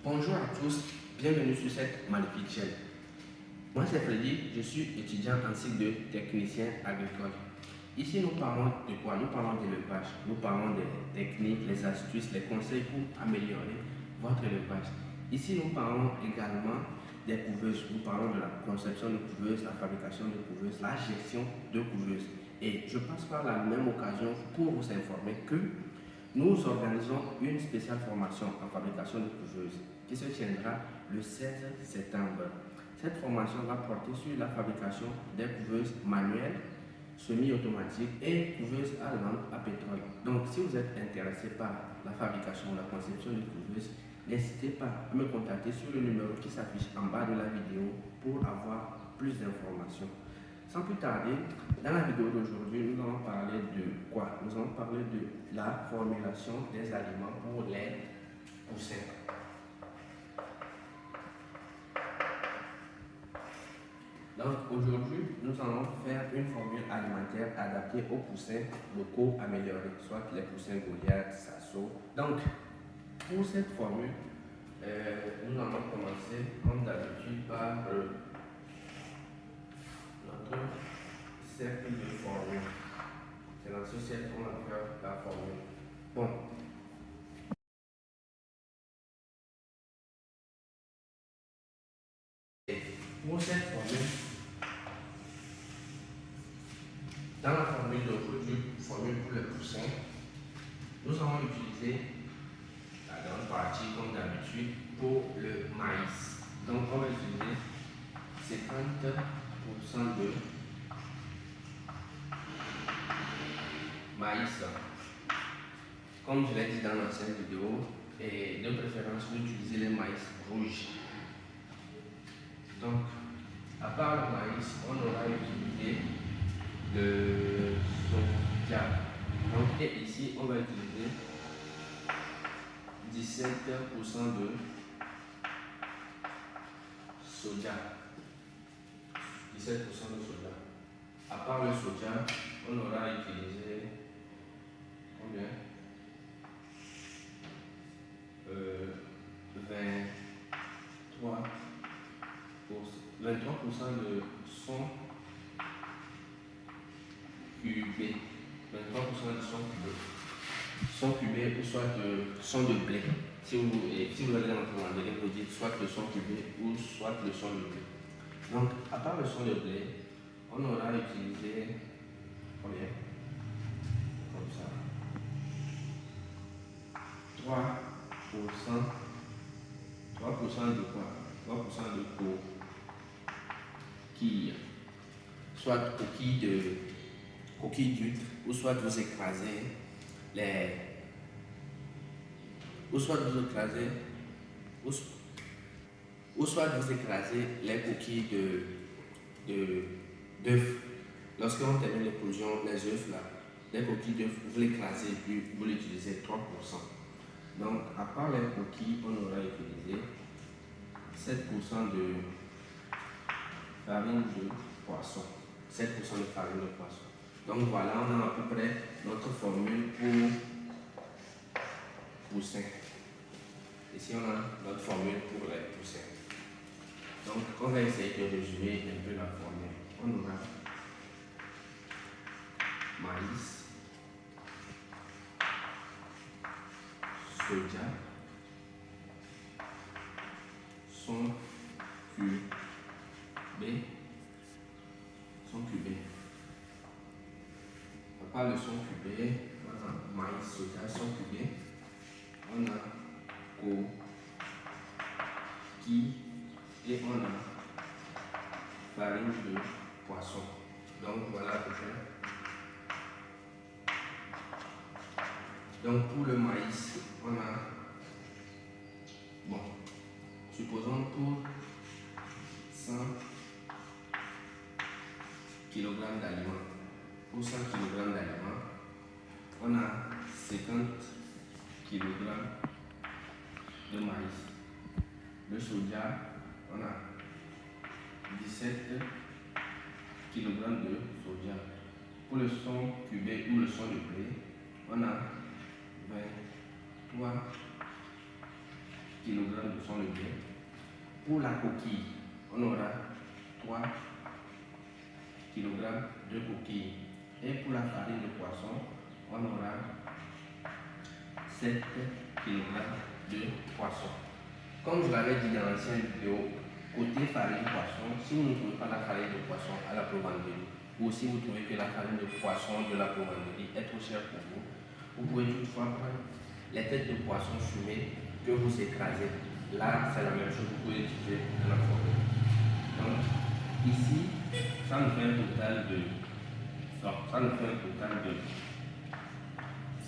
Bonjour à tous, bienvenue sur cette magnifique chaîne. Moi c'est Freddy, je suis étudiant en cycle de technicien agricole. Ici nous parlons de quoi? Nous parlons d'élevage, nous parlons des techniques, les astuces, les conseils pour améliorer votre élevage. Ici nous parlons également des couveuses, nous parlons de la conception de couveuses, la fabrication de couveuses, la gestion de couveuses. Et je passe par la même occasion pour vous informer que nous organisons une spéciale formation en fabrication de couveuses qui se tiendra le 16 septembre. Cette formation va porter sur la fabrication des couveuses manuelles, semi-automatiques et couveuses à lampe à pétrole. Donc, si vous êtes intéressé par la fabrication, la conception de couveuses, n'hésitez pas à me contacter sur le numéro qui s'affiche en bas de la vidéo pour avoir plus d'informations. Sans plus tarder, dans la vidéo d'aujourd'hui, nous allons parler de quoi? Nous allons parler de la formulation des aliments pour les poussins. Donc aujourd'hui, nous allons faire une formule alimentaire adaptée aux poussins locaux améliorés, soit les poussins Goliath, Sasso. Donc, pour cette formule, nous allons commencer comme d'habitude par notre cercle de formule. C'est dans ce cercle qu'on va faire la formule. Bon. Pour cette formule, dans la formule d'aujourd'hui, formule pour le poussin, nous allons utiliser la grande partie comme d'habitude pour le maïs. Donc on va utiliser 50% de maïs. Comme je l'ai dit dans l'ancienne vidéo, et de préférence d'utiliser les maïs rouges. Donc, à part le maïs, on aura utilisé le soja. Donc, et ici, on va utiliser 17% de soja. 17% de soja. À part le soja, on aura utilisé combien? 23% de son cubé. 23% de son cubé. Son cubé ou soit de son de blé. Si vous allez dans votre anglais, vous dites soit le son cubé ou soit le son de blé. Donc, à part le son de blé, on aura utilisé combien? Comme ça. 3% de quoi? 3% de coquilles. Soit coquilles d'huîtres, ou soit vous écrasez les coquilles d'œufs. Lorsqu'on termine l'éclosion, les œufs là, les coquilles d'œufs, vous l'écrasez et puis vous l'utilisez 3%. Donc, à part les coquilles, on aura utilisé 7% de farine de poisson. 7% de farine de poisson. Donc voilà, on a à peu près notre formule pour poussins. Ici, on a notre formule pour les poussins. Donc, on va essayer de résumer un peu la formule. On aura maïs, soja, son cubé. À part le son cubé, on a maïs, soja, son cubé. On a coquille et on a farine de poisson. Donc voilà à peu près. Donc pour le maïs, on a, bon, supposons pour 100 kg d'aliments. Pour 100 kg d'aliments, on a 50 kg de maïs. Le soja, on a 17 kg de soja. Pour le son cubé ou le son de blé, on a 23 kg de son levier. Pour la coquille, on aura 3 kg de coquille. Et pour la farine de poisson, on aura 7 kg de poisson. Comme je l'avais dit dans l'ancienne vidéo, côté farine poisson, si vous ne trouvez pas la farine de poisson à la provenderie, ou si vous trouvez que la farine de poisson de la provenderie est trop chère pour vous, vous pouvez toutefois prendre les têtes de poisson fumées que vous écrasez. Là, c'est la même chose, vous pouvez utiliser dans la forme. Donc, ici, ça nous fait un total de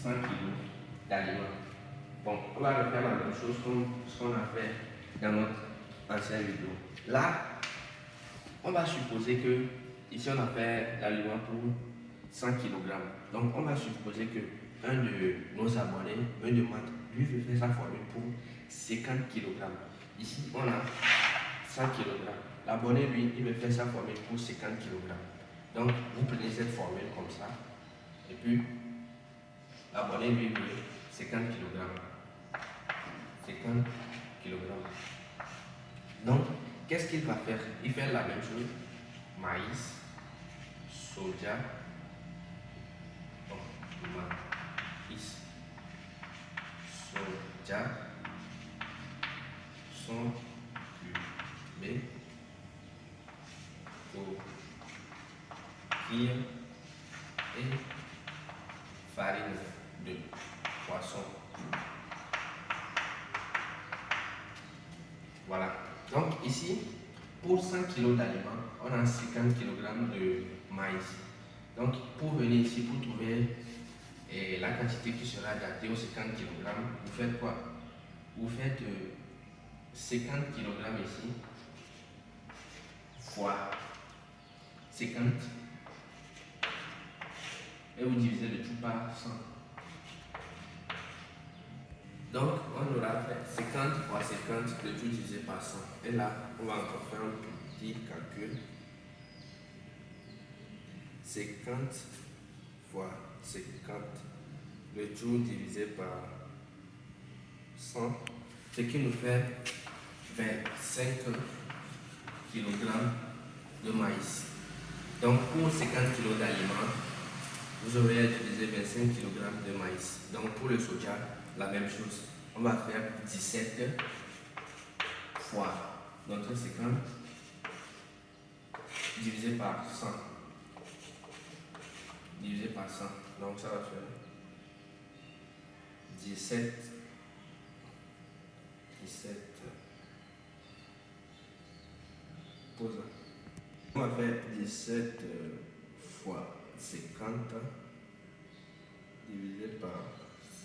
100 kg d'aliments. Bon, on va refaire la même chose comme ce qu'on a fait dans notre ancienne vidéo. Là, on va supposer que ici on a fait l'aliment pour 100 kg. Donc on va supposer que un de nos abonnés, un de maths, lui veut faire sa formule pour 50 kg. Ici on a 100 kg. L'abonné lui, il veut faire sa formule pour 50 kg. Donc vous prenez cette formule comme ça. Et puis l'abonné lui veut 50 kg. 50 kg. Donc, qu'est-ce qu'il va faire? Il fait la même chose. Maïs, soja, maïs, soja, sont cubés, coquille et farine de poisson. Voilà. Donc ici, pour 100 kg d'aliments, on a 50 kg de maïs. Donc pour venir ici, pour trouver la quantité qui sera adaptée aux 50 kg, vous faites quoi? Vous faites 50 kg ici, fois 50, et vous divisez le tout par 100. Donc, on aura fait 50 fois 50, le tout divisé par 100. Et là, on va encore faire un petit calcul. 50 fois 50, le tout divisé par 100, ce qui nous fait 25 kg de maïs. Donc, pour 50 kg d'aliments, vous aurez à utiliser 25 kg de maïs. Donc, pour le soja, la même chose. On va faire 17 fois notre 50 divisé par 100. Divisé par 100. Donc ça va faire 17. Pause. On va faire 17 fois 50 divisé par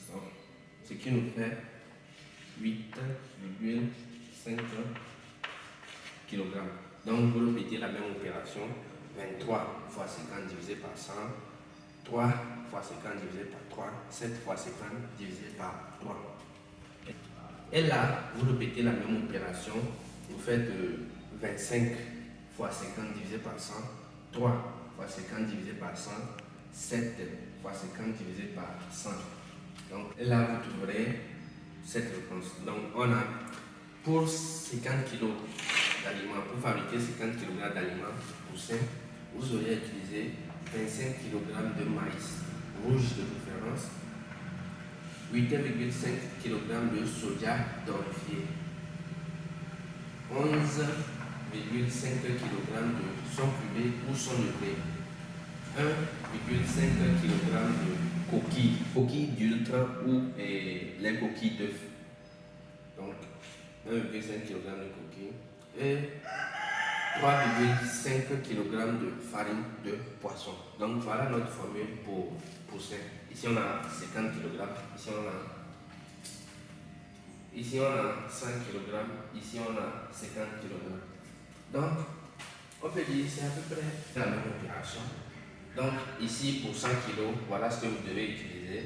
100. Ce qui nous fait 8,5 kg. Donc vous répétez la même opération, 23 fois 50 divisé par 100, 3 fois 50 divisé par 3, 7 fois 50 divisé par 3. Et là, vous répétez la même opération, vous faites 25 fois 50 divisé par 100, 3 fois 50 divisé par 100, 7 fois 50 divisé par 100. Donc là, vous trouverez cette réponse. Donc on a pour 50 kg d'aliments, pour fabriquer 50 kg d'aliments poussins, vous aurez utilisé 25 kg de maïs rouge de préférence, 8,5 kg de soja torréfié, 11,5 kg de son cubé ou son levé, 1,5 kg de coquilles d'ultra ou les coquilles d'œufs. Donc 1,5 kg de coquilles et 3,5 kg de farine de poisson. Donc voilà notre formule pour poussin. Ici on a 50 kg, ici on a 100 kg, ici on a 50 kg. Donc on peut dire c'est à peu près la même opération. Donc ici pour 100 kg, voilà ce que vous devez utiliser.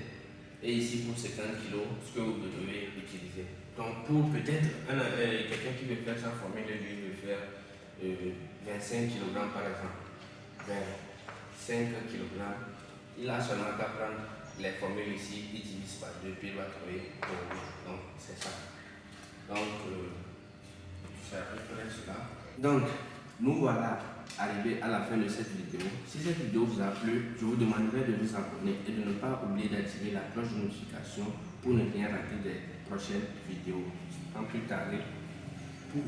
Et ici pour 50 kg, ce que vous devez utiliser. Donc pour peut-être quelqu'un qui veut faire sa formule, lui veut faire 25 kg par exemple. 25 kg. Il a seulement qu'à prendre les formules ici, il divise par 2, puis il va trouver. Donc c'est ça. Donc, c'est à peu près cela. Donc, nous voilà arrivés à la fin de cette vidéo. Si cette vidéo vous a plu, je vous demanderai de vous abonner et de ne pas oublier d'activer la cloche de notification pour ne rien rater des prochaines vidéos. Sans plus tarder, pour